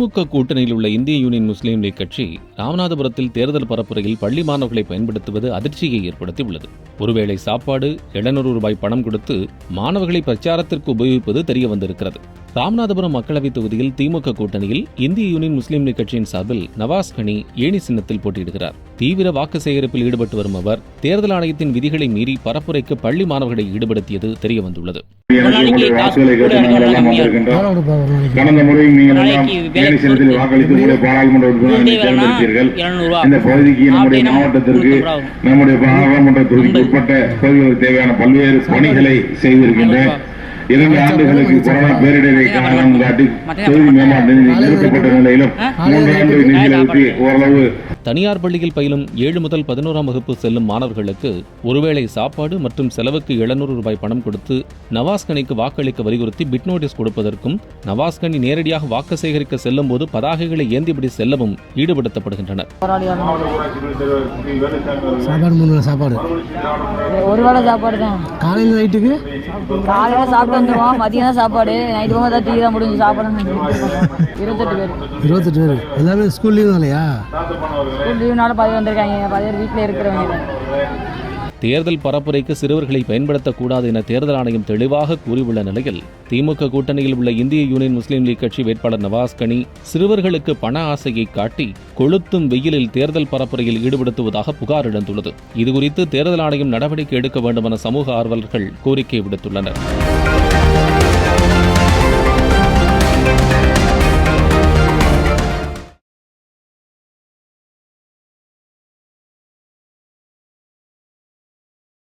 திமுக கூட்டணியில் உள்ள இந்திய யூனியன் முஸ்லீம் லீக் கட்சி ராமநாதபுரத்தில் தேர்தல் பரப்புரையில் பள்ளி மாணவர்களை பயன்படுத்துவது அதிர்ச்சியை ஏற்படுத்தியுள்ளது. ஒருவேளை சாப்பாடு 700 ரூபாய் பணம் கொடுத்து மாணவர்களை பிரச்சாரத்திற்கு உபயோகிப்பது தெரிய வந்திருக்கிறது. ராமநாதபுரம் மக்களவைத் தொகுதியில் திமுக கூட்டணியில் இந்திய யூனியன் முஸ்லீம் லீக் கட்சியின் சார்பில் நவாஸ் கனி ஏணி சின்னத்தில் போட்டியிடுகிறார். தீவிர வாக்கு சேகரிப்பில் ஈடுபட்டு வரும் அவர் தேர்தல் ஆணையத்தின் விதிகளை மீறி பரப்புரைக்கு பள்ளி மாணவர்களை ஈடுபடுத்தியது தெரிய வந்துள்ளது. கடந்த முறை நீங்கள் வாக்களித்து பாராளுமன்ற உறுப்பினர்கள் இந்த பகுதிக்கு நம்முடைய மாவட்டத்திற்கு நம்முடைய பாராளுமன்ற தொகுதிக்கு உட்பட்ட பகுதிகளுக்கு தேவையான பல்வேறு பணிகளை செய்திருக்கின்றன. 2 ஆண்டுகளுக்கு கொரோனா பேரிடரை காரணம் காட்டி தொகுதி மேம்பாட்டு நிதி நிறுத்தப்பட்ட நிலையிலும் 3 ஆண்டு நிதியிலிருந்து ஓரளவு தனியார் பள்ளியில் பயிலும் 7 முதல் 11ஆம் வகுப்பு செல்லும் மாணவர்களுக்கு ஒருவேளை சாப்பாடு மற்றும் செலவுக்கு 700 ரூபாய் பணம் கொடுத்து நவாஸ் கனிக்கு வாக்களிக்க வலியுறுத்தி பிட் நோட்டீஸ் கொடுப்பதற்கும் நவாஸ் கனி நேரடியாக வாக்கு சேகரிக்க செல்லும் போது பதாகைகளை ஏந்தியபடி செல்லவும் ஈடுபடுத்தப்படுகின்றனர். மதியம் சாப்பாடு நைட்டு போக டீ தான் முடிஞ்சு சாப்பாடு 28 பேர். 28 பேர் எல்லாமே ஸ்கூல் லீவ் இல்லையா? ஸ்கூல் லீவ்னால 10 வந்திருக்காங்க. 10 பேர் வீட்டில் இருக்கிறவங்க. தேர்தல் பரப்புரைக்கு சிறுவர்களை பயன்படுத்தக்கூடாது என தேர்தல் ஆணையம் தெளிவாக கூறியுள்ள நிலையில் திமுக கூட்டணியில் உள்ள இந்திய யூனியன் முஸ்லீம் லீக் கட்சி வேட்பாளர் நவாஸ் கனி சிறுவர்களுக்கு பண ஆசையை காட்டி கொளுத்தும் வெயிலில் தேர்தல் பரப்புரையில் ஈடுபடுத்துவதாக புகார் எழுந்துள்ளது. இதுகுறித்து தேர்தல் ஆணையம் நடவடிக்கை எடுக்க வேண்டும் என சமூக ஆர்வலர்கள் கோரிக்கை விடுத்துள்ளனர்.